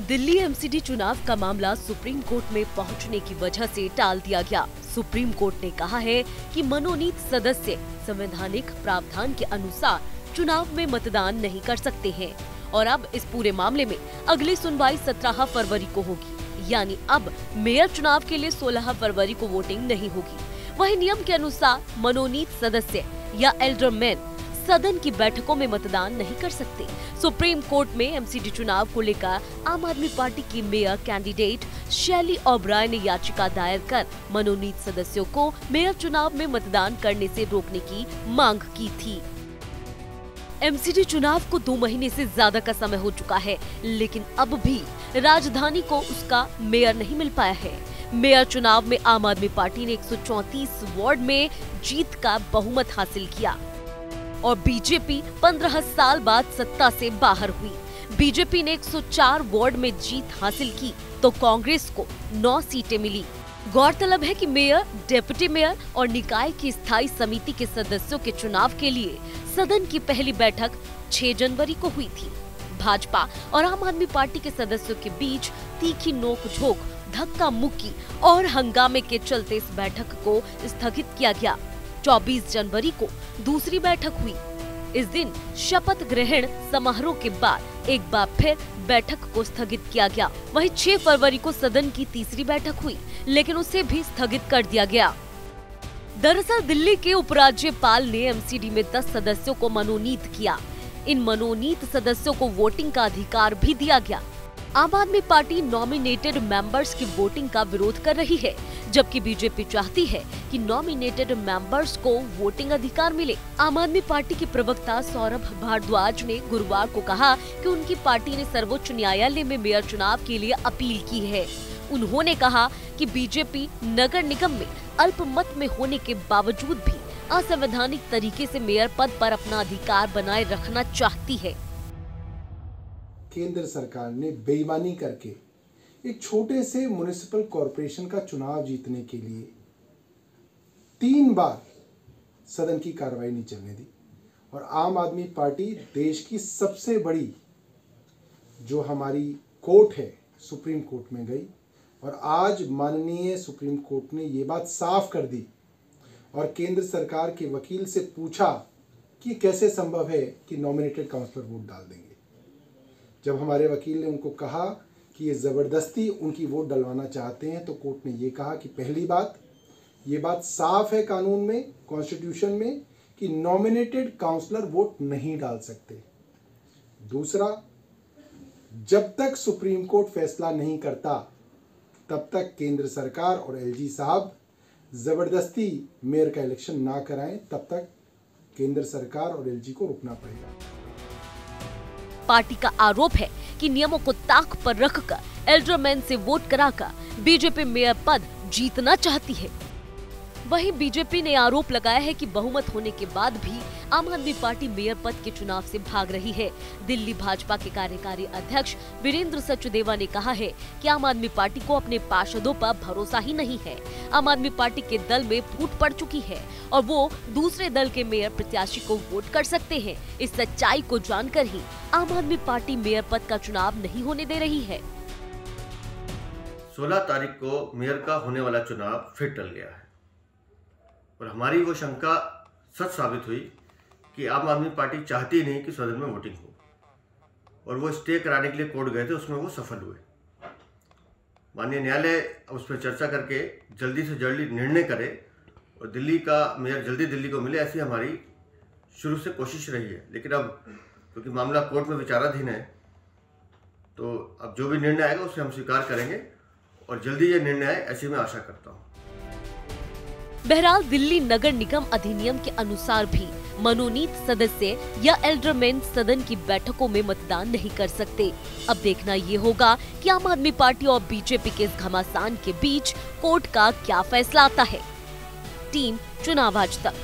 Delhi MCD चुनाव का मामला सुप्रीम कोर्ट में पहुंचने की वजह से टाल दिया गया। सुप्रीम कोर्ट ने कहा है कि मनोनीत सदस्य संवैधानिक प्रावधान के अनुसार चुनाव में मतदान नहीं कर सकते हैं और अब इस पूरे मामले में अगली सुनवाई 17 फरवरी को होगी। यानी अब मेयर चुनाव के लिए 16 फरवरी को वोटिंग नहीं होगी। वही नियम के अनुसार मनोनीत सदस्य या एल्डरमैन सदन की बैठकों में मतदान नहीं कर सकते। सुप्रीम कोर्ट में एमसीडी चुनाव को लेकर आम आदमी पार्टी की मेयर कैंडिडेट शैली ओब्राय ने याचिका दायर कर मनोनीत सदस्यों को मेयर चुनाव में मतदान करने से रोकने की मांग की थी। एमसीडी चुनाव को 2 महीने से ज्यादा का समय हो चुका है, लेकिन अब भी राजधानी को उसका मेयर नहीं मिल पाया है। मेयर चुनाव में आम आदमी पार्टी ने 134 वार्ड में जीत का बहुमत हासिल किया और बीजेपी 15 साल बाद सत्ता से बाहर हुई। बीजेपी ने 104 वार्ड में जीत हासिल की तो कांग्रेस को 9 सीटें मिली। गौरतलब है कि मेयर, डिप्टी मेयर और निकाय की स्थायी समिति के सदस्यों के चुनाव के लिए सदन की पहली बैठक 6 जनवरी को हुई थी। भाजपा और आम आदमी पार्टी के सदस्यों के बीच तीखी नोक-झोंक, धक्का मुक्की और हंगामे के चलते इस बैठक को स्थगित किया गया। 24 जनवरी को दूसरी बैठक हुई। इस दिन शपथ ग्रहण समारोह के बाद एक बार फिर बैठक को स्थगित किया गया। वहीं 6 फरवरी को सदन की तीसरी बैठक हुई, लेकिन उसे भी स्थगित कर दिया गया। दरअसल दिल्ली के उपराज्यपाल ने एमसीडी में 10 सदस्यों को मनोनीत किया। इन मनोनीत सदस्यों को वोटिंग का अधिकार भी दिया गया। आम आदमी पार्टी नॉमिनेटेड मेंबर्स की वोटिंग का विरोध कर रही है, जबकि बीजेपी चाहती है कि नॉमिनेटेड मेंबर्स को वोटिंग अधिकार मिले। आम आदमी पार्टी के प्रवक्ता सौरभ भारद्वाज ने गुरुवार को कहा कि उनकी पार्टी ने सर्वोच्च न्यायालय में मेयर चुनाव के लिए अपील की है। उन्होंने कहा कि बीजेपी नगर निगम में अल्पमत में होने के बावजूद भी असंवैधानिक तरीके से मेयर पद पर अपना अधिकार बनाए रखना चाहती है। केंद्र सरकार ने बेईमानी करके एक छोटे से म्युनिसिपल कॉरपोरेशन का चुनाव जीतने के लिए 3 बार सदन की कार्रवाई नहीं चलने दी और आम आदमी पार्टी देश की सबसे बड़ी जो हमारी कोर्ट है सुप्रीम कोर्ट में गई और आज माननीय सुप्रीम कोर्ट ने ये बात साफ कर दी और केंद्र सरकार के वकील से पूछा कि कैसे संभव है कि नॉमिनेटेड काउंसलर वोट डाल देंगे। जब हमारे वकील ने उनको कहा कि ये ज़बरदस्ती उनकी वोट डलवाना चाहते हैं तो कोर्ट ने ये कहा कि पहली बात, ये बात साफ है कानून में, कॉन्स्टिट्यूशन में कि नॉमिनेटेड काउंसलर वोट नहीं डाल सकते। दूसरा, जब तक सुप्रीम कोर्ट फैसला नहीं करता तब तक केंद्र सरकार और एलजी साहब ज़बरदस्ती मेयर का इलेक्शन ना कराएं, तब तक केंद्र सरकार और एलजी को रुकना पड़ेगा। पार्टी का आरोप है कि नियमों को ताक पर रखकर एल्डरमैन से वोट कराकर बीजेपी मेयर पद जीतना चाहती है। वहीं बीजेपी ने आरोप लगाया है कि बहुमत होने के बाद भी आम आदमी पार्टी मेयर पद के चुनाव से भाग रही है। दिल्ली भाजपा के कार्यकारी अध्यक्ष वीरेंद्र सचदेवा ने कहा है कि आम आदमी पार्टी को अपने पार्षदों पर भरोसा ही नहीं है। आम आदमी पार्टी के दल में फूट पड़ चुकी है और वो दूसरे दल के मेयर प्रत्याशी को वोट कर सकते हैं। इस सच्चाई को जानकर ही आम आदमी पार्टी मेयर पद का चुनाव नहीं होने दे रही है। 16 तारीख को मेयर का होने वाला चुनाव फिर टल गया है और हमारी वो शंका सच साबित हुई कि आम आदमी पार्टी चाहती नहीं कि सदन में वोटिंग हो और वो स्टे कराने के लिए कोर्ट गए थे, उसमें वो सफल हुए। माननीय न्यायालय उस पर चर्चा करके जल्दी से जल्दी निर्णय करे और दिल्ली का मेयर जल्दी दिल्ली को मिले, ऐसी हमारी शुरू से कोशिश रही है। लेकिन अब क्योंकि मामला कोर्ट में विचाराधीन है तो अब जो भी निर्णय आएगा उसे हम स्वीकार करेंगे और जल्दी ये निर्णय आए, ऐसी मैं आशा करता हूँ। बहरहाल दिल्ली नगर निगम अधिनियम के अनुसार भी मनोनीत सदस्य या एल्डरमैन सदन की बैठकों में मतदान नहीं कर सकते। अब देखना ये होगा कि आम आदमी पार्टी और बीजेपी के इस घमासान के बीच कोर्ट का क्या फैसला आता है। टीम चुनाव आज तक।